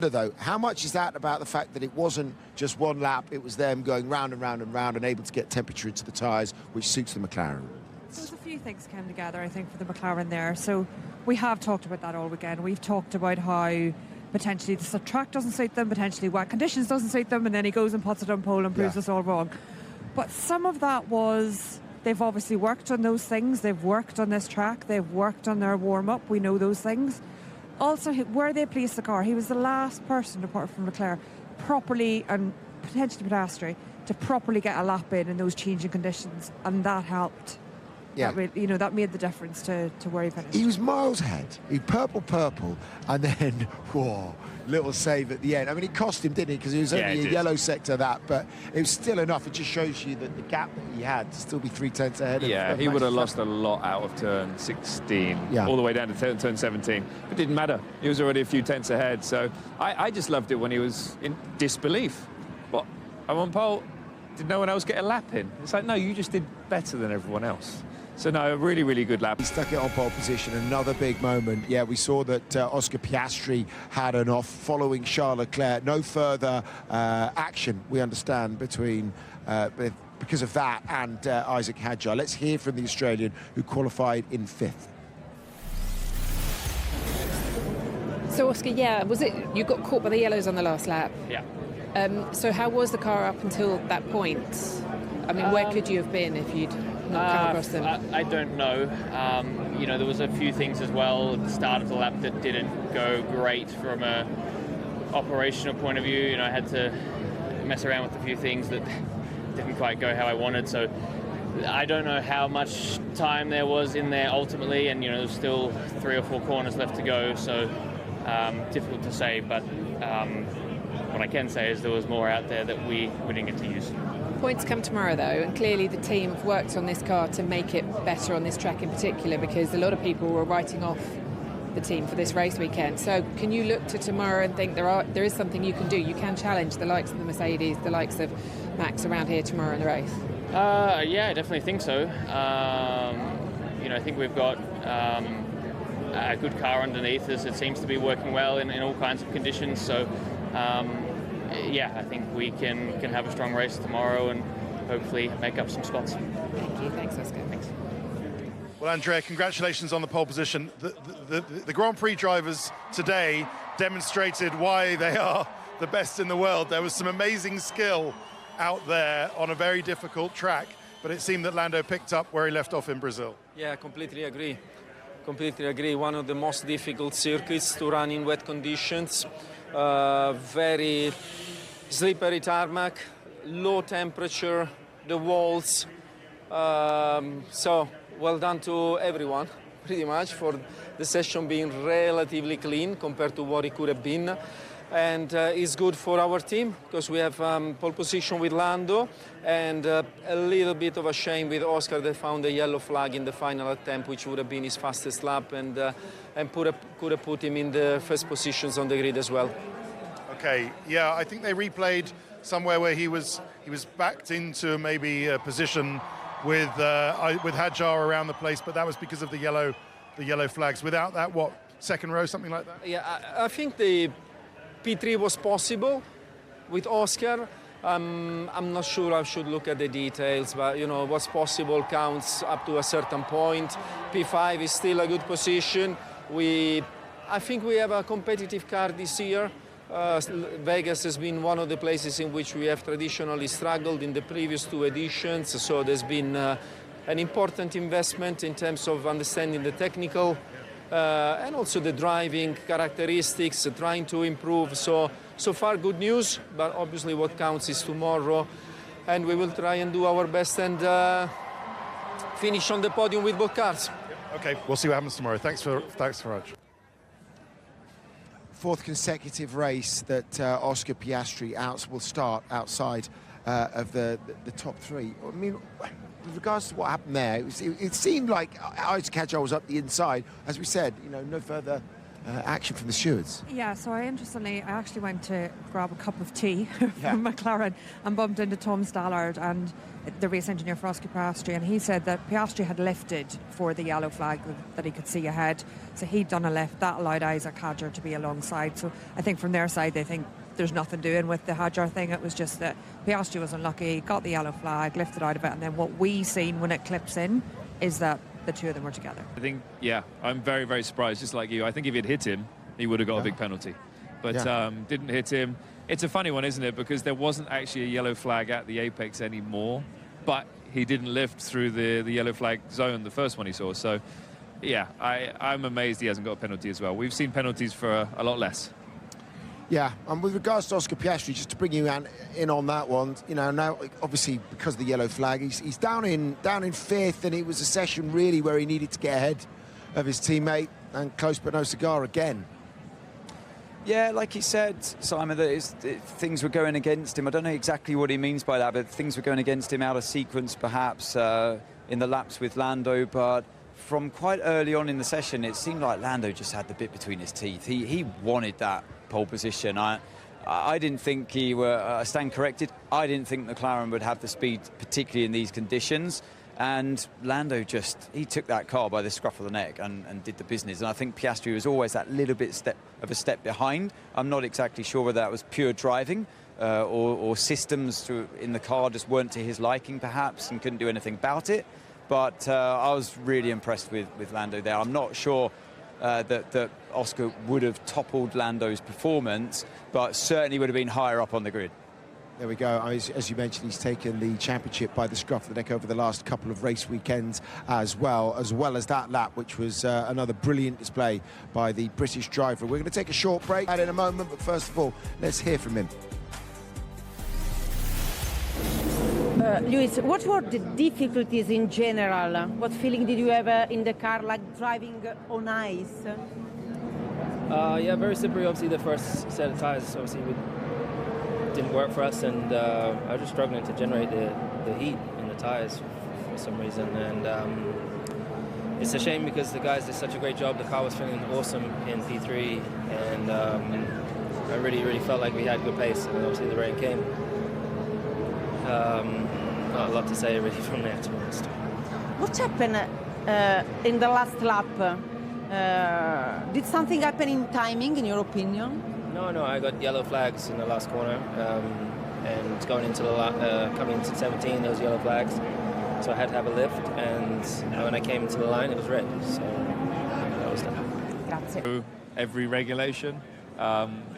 Though, how much is that about the fact that it wasn't just one lap, it was them going round and round and round and able to get temperature into the tyres, which suits the McLaren? So there's a few things came together, I think, for the McLaren there. So we have talked about that all weekend. We've talked about how potentially the track doesn't suit them, potentially wet conditions doesn't suit them, and then he goes and puts it on pole and proves us all wrong. But some of that was, they've obviously worked on those things. They've worked on this track. They've worked on their warm-up. We know those things. Also, where they placed the car, he was the last person, apart from Leclerc, properly, and potentially Piastri, to properly get a lap in those changing conditions, and that helped. Yeah, that really, that made the difference to where he finished. He was miles ahead. He purple, and then whoa, little save at the end. I mean, it cost him, didn't it? Because it was only a yellow sector but it was still enough. It just shows you that the gap that he had to still be 3 tenths ahead. Yeah, he would have lost a lot out of turn 16, all the way down to turn 17. It didn't matter. He was already a few tenths ahead. So I just loved it when he was in disbelief. But I'm on pole. Did no one else get a lap in? It's like, no, you just did better than everyone else. So, no, a really, really good lap. He stuck it on pole position, another big moment. Yeah, we saw that Oscar Piastri had an off following Charles Leclerc. No further action, we understand, between because of that and Isaac Hadjar. Let's hear from the Australian who qualified in 5th. So, Oscar, was it you got caught by the yellows on the last lap? Yeah. So how was the car up until that point? I mean, where could you have been if you'd not come across them? I don't know. There was a few things as well at the start of the lap that didn't go great from a operational point of view. I had to mess around with a few things that didn't quite go how I wanted. So I don't know how much time there was in there ultimately, and there's still 3 or 4 corners left to go. So difficult to say, but what I can say is there was more out there that we didn't get to use. Points come tomorrow, though, and clearly the team have worked on this car to make it better on this track in particular, because a lot of people were writing off the team for this race weekend. So can you look to tomorrow and think there is something you can do? You can challenge the likes of the Mercedes, the likes of Max around here tomorrow in the race? Yeah, I definitely think so. I think we've got a good car underneath us. It seems to be working well in all kinds of conditions. So I think we can have a strong race tomorrow and hopefully make up some spots. Thank you. Thanks, Oscar. Thanks. Well, Andrea, congratulations on the pole position. The Grand Prix drivers today demonstrated why they are the best in the world. There was some amazing skill out there on a very difficult track, but it seemed that Lando picked up where he left off in Brazil. Yeah, completely agree. Completely agree. One of the most difficult circuits to run in wet conditions. Very slippery tarmac, low temperature, the walls. So well done to everyone, pretty much, for the session being relatively clean compared to what it could have been. And it's good for our team because we have pole position with Lando, and a little bit of a shame with Oscar that found a yellow flag in the final attempt, which would have been his fastest lap, and could have put him in the first positions on the grid as well. Okay, yeah, I think they replayed somewhere where he was backed into maybe a position with Hadjar around the place, but that was because of the yellow flags. Without that, what, second row, something like that? Yeah, I think the P3 was possible with Oscar. I'm not sure, I should look at the details, but what's possible counts up to a certain point. P5 is still a good position. I think we have a competitive car this year. Vegas has been one of the places in which we have traditionally struggled in the previous 2 editions, so there's been an important investment in terms of understanding the technical and also the driving characteristics, trying to improve. So far good news, but obviously what counts is tomorrow, and we will try and do our best and finish on the podium with both cars. Okay, we'll see what happens tomorrow. Thanks very much. 4th consecutive race that Oscar Piastri will start outside of the top 3. I mean, with regards to what happened there, it seemed like Isaac Hadjar was up the inside. As we said, no further action from the stewards. Yeah, so I actually went to grab a cup of tea from McLaren and bumped into Tom Stallard and the race engineer for Oscar Piastri, and he said that Piastri had lifted for the yellow flag that he could see ahead. So he'd done a lift. That allowed Isaac Hadjar to be alongside. So I think from their side, they think there's nothing doing with the Hadjar thing. It was just that Piastri was unlucky, got the yellow flag, lifted out of it, and then what we seen when it clips in is that the two of them were together. I think, I'm very, very surprised, just like you. I think if he'd hit him, he would have got a big penalty. But didn't hit him. It's a funny one, isn't it? Because there wasn't actually a yellow flag at the apex anymore, but he didn't lift through the yellow flag zone, the first one he saw. So, I'm amazed he hasn't got a penalty as well. We've seen penalties for a lot less. Yeah, and with regards to Oscar Piastri, just to bring you in on that one, now obviously because of the yellow flag, he's down in fifth, and it was a session really where he needed to get ahead of his teammate, and close but no cigar again. Yeah, like he said, Simon, that things were going against him. I don't know exactly what he means by that, but things were going against him out of sequence, perhaps, in the laps with Lando. But from quite early on in the session, it seemed like Lando just had the bit between his teeth. He wanted that pole position. I didn't think he were, I stand corrected, I didn't think McLaren would have the speed, particularly in these conditions. And Lando he took that car by the scruff of the neck and did the business. And I think Piastri was always that little bit of a step behind. I'm not exactly sure whether that was pure driving or systems in the car just weren't to his liking, perhaps, and couldn't do anything about it. But I was really impressed with Lando there. I'm not sure that Oscar would have toppled Lando's performance, but certainly would have been higher up on the grid. There we go. As you mentioned, he's taken the championship by the scruff of the neck over the last couple of race weekends as well as that lap, which was another brilliant display by the British driver. We're going to take a short break in a moment, but first of all, let's hear from him. Lewis, what were the difficulties in general? What feeling did you have in the car, like driving on ice? Very slippery. Obviously, the first set of tyres didn't work for us, and I was just struggling to generate the heat in the tyres for some reason. And it's a shame because the guys did such a great job. The car was feeling awesome in P3, and I really felt like we had good pace. And obviously, the rain came. Not a lot to say really from there, to be honest. What happened in the last lap? Did something happen in timing, in your opinion? No, I got yellow flags in the last corner, and going into coming into 17, those yellow flags. So I had to have a lift, and when I came into the line, it was red. So that was done. Grazie. Every regulation.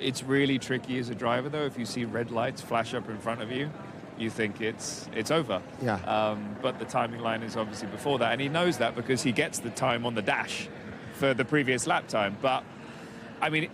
It's really tricky as a driver, though. If you see red lights flash up in front of you, you think it's over. Yeah. But the timing line is obviously before that, and he knows that because he gets the time on the dash for the previous lap time. But I mean,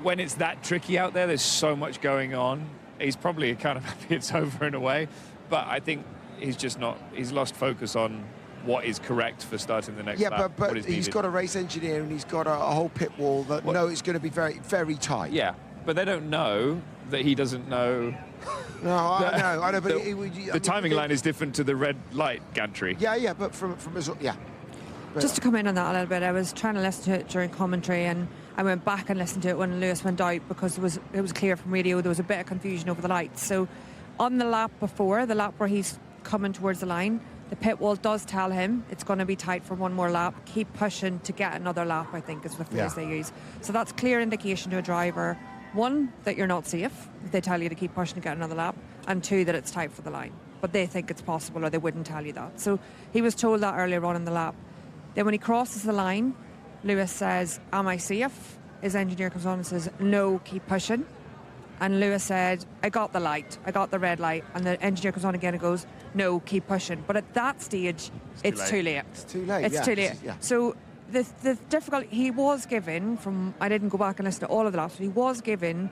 when it's that tricky out there, there's so much going on. He's probably kind of happy it's over in a way, but I think he's lost focus on what is correct for starting the next lap. Yeah, but he's got a race engineer and he's got a whole pit wall that know it's going to be very, very tight. Yeah, but they don't know that he doesn't know. No, I know, but the timing line is different to the red light gantry. Yeah, but from his, yeah. But just to come in on that a little bit, I was trying to listen to it during commentary, and I went back and listened to it when Lewis went out because it was clear from radio there was a bit of confusion over the lights. So on the lap before, the lap where he's coming towards the line, the pit wall does tell him it's going to be tight for one more lap. Keep pushing to get another lap, I think is the phrase they use. So that's clear indication to a driver, one, that you're not safe if they tell you to keep pushing to get another lap, and two, that it's tight for the line. But they think it's possible, or they wouldn't tell you that. So he was told that earlier on in the lap. Then when he crosses the line, Lewis says, am I safe? His engineer comes on and says, no, keep pushing. And Lewis said, I got the light, I got the red light. And the engineer comes on again and goes, no, keep pushing. But at that stage, it's too late. It's too late. It's too late. Yeah. So the difficulty, he was given, I didn't go back and listen to all of the laps, but he was given,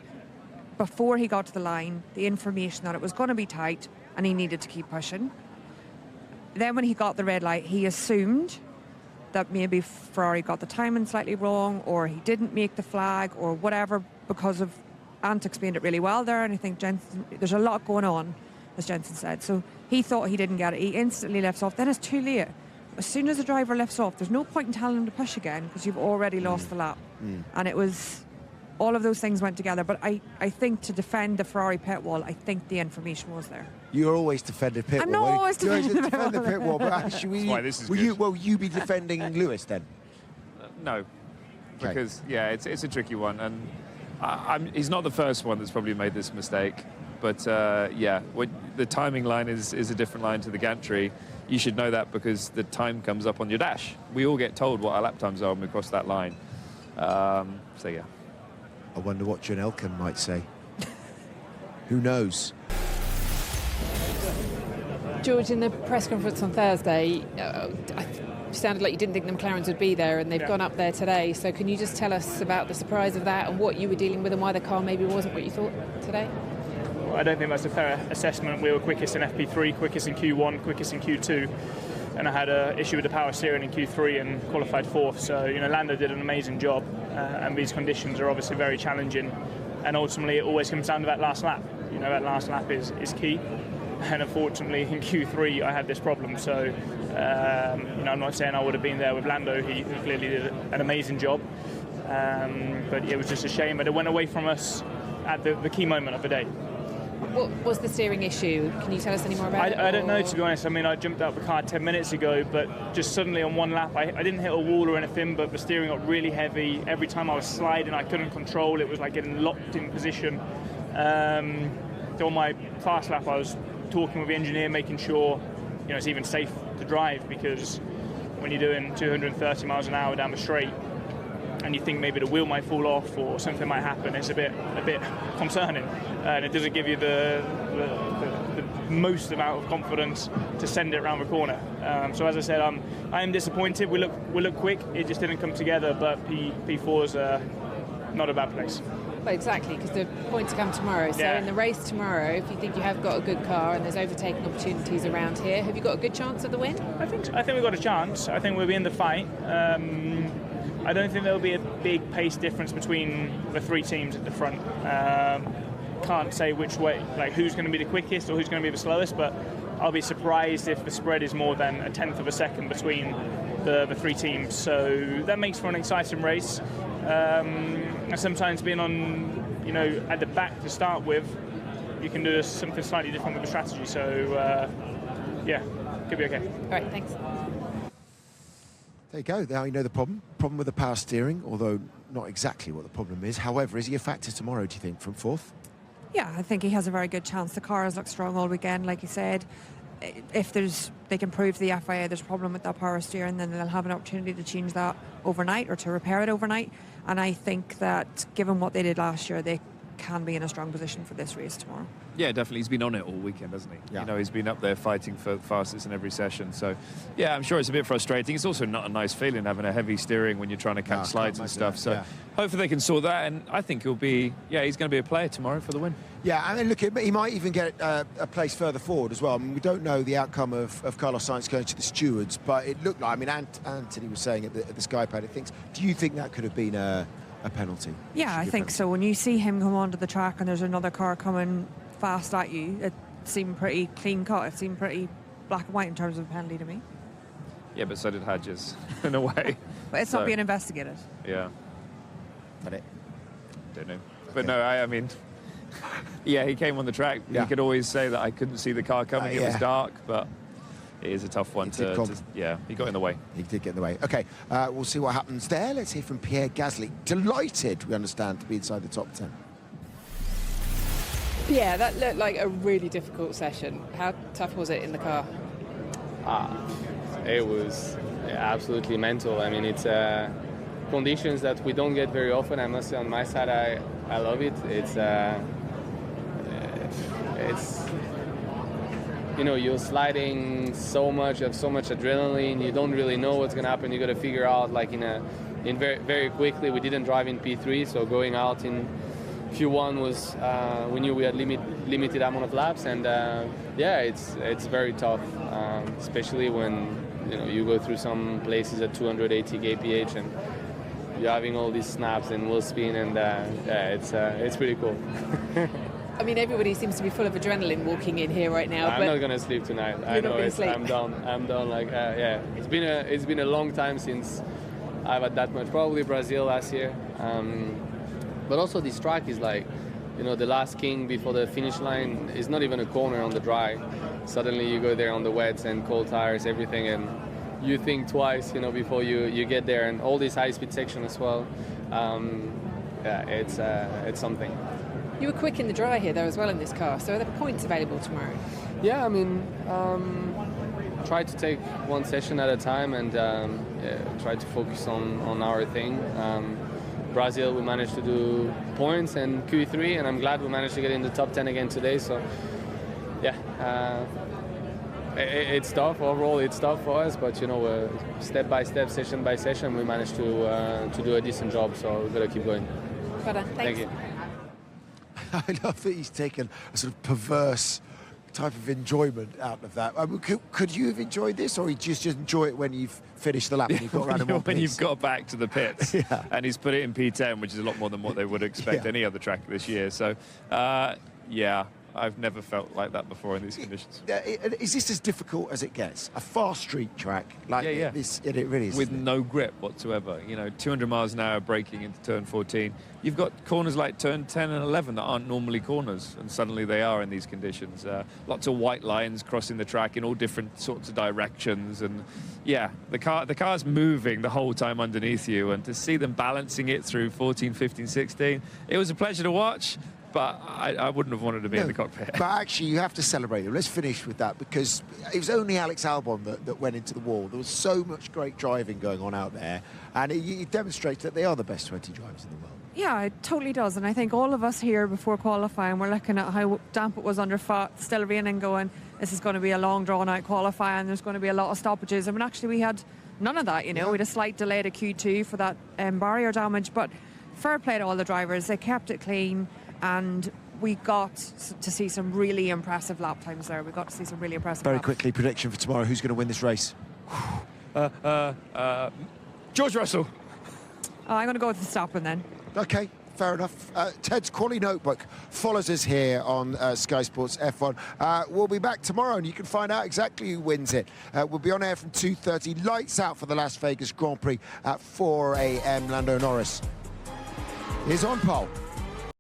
before he got to the line, the information that it was going to be tight and he needed to keep pushing. Then when he got the red light, he assumed that maybe Ferrari got the timing slightly wrong, or he didn't make the flag, or whatever, because of Ant explained it really well there, and I think Jensen, there's a lot going on, as Jensen said. So he thought he didn't get it. He instantly lifts off. Then it's too late. As soon as the driver lifts off, there's no point in telling him to push again because you've already lost the lap. And it was, all of those things went together. But I think to defend the Ferrari pit wall, I think the information was there. You're always defending pit wall. I'm not always defending the pit wall, but actually, will you be defending Lewis then? No, because it's a tricky one, and he's not the first one that's probably made this mistake. But the timing line is a different line to the gantry. You should know that because the time comes up on your dash. We all get told what our lap times are when we cross that line. So yeah. I wonder what John Elkann might say. Who knows? George, in the press conference on Thursday, it sounded like you didn't think the McLarens would be there, and they've gone up there today. So can you just tell us about the surprise of that and what you were dealing with and why the car maybe wasn't what you thought today? Well, I don't think that's a fair assessment. We were quickest in FP3, quickest in Q1, quickest in Q2. And I had an issue with the power steering in Q3 and qualified 4th. So, Lando did an amazing job, and these conditions are obviously very challenging. And ultimately, it always comes down to that last lap. That last lap is key. And unfortunately, in Q3, I had this problem. So, I'm not saying I would have been there with Lando. He clearly did an amazing job. But it was just a shame. But it went away from us at the key moment of the day. What was the steering issue? Can you tell us any more about it? I don't know, to be honest. I jumped out of the car 10 minutes ago, but just suddenly on one lap, I didn't hit a wall or anything, but the steering got really heavy. Every time I was sliding, I couldn't control. It was like getting locked in position. So on my fast lap, I was talking with the engineer, making sure it's even safe to drive, because when you're doing 230 miles an hour down the straight, and you think maybe the wheel might fall off or something might happen, it's a bit concerning, and it doesn't give you the most amount of confidence to send it around the corner. So as I said, I am disappointed. We look quick. It just didn't come together. But P4 is not a bad place. Well, exactly, because the points come tomorrow. So in the race tomorrow, if you think you have got a good car and there's overtaking opportunities around here, have you got a good chance at the win? I think we've got a chance. I think we'll be in the fight. I don't think there'll be a big pace difference between the three teams at the front. Can't say which way, like who's going to be the quickest or who's going to be the slowest, but I'll be surprised if the spread is more than a tenth of a second between the three teams. So that makes for an exciting race. And sometimes being on, at the back to start with, you can do something slightly different with the strategy. So could be okay. All right, thanks. There you go. Now you know the problem. Problem with the power steering, although not exactly what the problem is. However, is he a factor tomorrow, do you think, from 4th? Yeah, I think he has a very good chance. The car has looked strong all weekend, like you said. If they can prove to the FIA there's a problem with that power steering, then they'll have an opportunity to change that overnight or to repair it overnight. And I think that given what they did last year, they can be in a strong position for this race tomorrow. Yeah, definitely. He's been on it all weekend, hasn't he? Yeah. He's been up there fighting for fastest in every session. So, yeah, I'm sure it's a bit frustrating. It's also not a nice feeling having a heavy steering when you're trying to catch slides and stuff. So, hopefully they can sort that. And I think he's going to be a player tomorrow for the win. Yeah, look, he might even get a place further forward as well. We don't know the outcome of Carlos Sainz going to the stewards, but it looked like, Anthony was saying at the Sky Pad, do you think that could have been a penalty? Yeah, I think so. When you see him come onto the track and there's another car coming fast at you, it seemed pretty clean cut. It seemed pretty black and white in terms of a penalty to me. Yeah, but so did Hodges, in a way. But it's not being investigated. Yeah. But it? Don't know. But no, he came on the track. Yeah. You could always say that I couldn't see the car coming. It was dark, but it is a tough one he got in the way. He did get in the way. Okay, we'll see what happens there. Let's hear from Pierre Gasly. Delighted, we understand, to be inside the top 10. Yeah, that looked like a really difficult session. How tough was it in the car? It was absolutely mental. It's conditions that we don't get very often. I must say, on my side, I love it. It's you're sliding so much, you have so much adrenaline, you don't really know what's going to happen. You got to figure out, in very, very quickly. We didn't drive in P3, so going out in Q1 was, we knew we had limited amount of laps, and it's very tough, especially when you go through some places at 280 kph and you're having all these snaps and wheel spin, and it's pretty cool. Everybody seems to be full of adrenaline walking in here right now. I'm not gonna sleep tonight. I know I'm done. It's been a long time since I've had that much. Probably Brazil last year. But also this track is like, you know, the last king before the finish line is not even a corner on the dry. Suddenly you go there on the wets and cold tires, everything, and you think twice, you know, before you get there. And all this high-speed section as well. Yeah, it's something. You were quick in the dry here, though, as well in this car. So are there points available tomorrow? Yeah, I mean, try to take one session at a time and try to focus on our thing. Brazil, we managed to do points and Q3, and I'm glad we managed to get in the top 10 again today. So, yeah, it's tough. Overall, it's tough for us, but, you know, step by step, session by session, we managed to do a decent job. So we've got to keep going. Well done. Thanks. Thank you. I love that he's taken a sort of perverse type of enjoyment out of that. I mean, could you have enjoyed this, or you just enjoy it when you've finished the lap and you've got around in one when piece? you've got back to the pits? Yeah. And he's put it in P10, which is a lot more than what they would expect any other track this year. So, yeah, I've never felt like that before in these conditions. Is this as difficult as it gets? A fast street track like this? It really is. With no grip whatsoever. You know, 200 miles an hour braking into turn 14. You've got corners like turn 10 and 11 that aren't normally corners, and suddenly they are in these conditions. Lots of white lines crossing the track in all different sorts of directions, and yeah, the car's moving the whole time underneath you, and to see them balancing it through 14, 15, 16, it was a pleasure to watch. But I wouldn't have wanted to be in the cockpit. But actually, you have to celebrate them. Let's finish with that, because it was only Alex Albon that went into the wall. There was so much great driving going on out there, and it demonstrates that they are the best 20 drivers in the world. Yeah, it totally does. And I think all of us here before qualifying, we're looking at how damp it was underfoot, still raining, going, this is going to be a long, drawn-out qualifying. There's going to be a lot of stoppages. I mean, actually, we had none of that, you know. We had a slight delay to Q2 for that barrier damage. But fair play to all the drivers. They kept it clean. And we got to see some really impressive lap times there. We got to see some really impressive Very laps. quickly, prediction for tomorrow. Who's going to win this race? George Russell. I'm going to go with Verstappen then. OK, fair enough. Ted's Quali Notebook follows us here on Sky Sports F1. We'll be back tomorrow, and you can find out exactly who wins it. We'll be on air from 2:30. Lights out for the Las Vegas Grand Prix at 4 a.m. Lando Norris is on pole.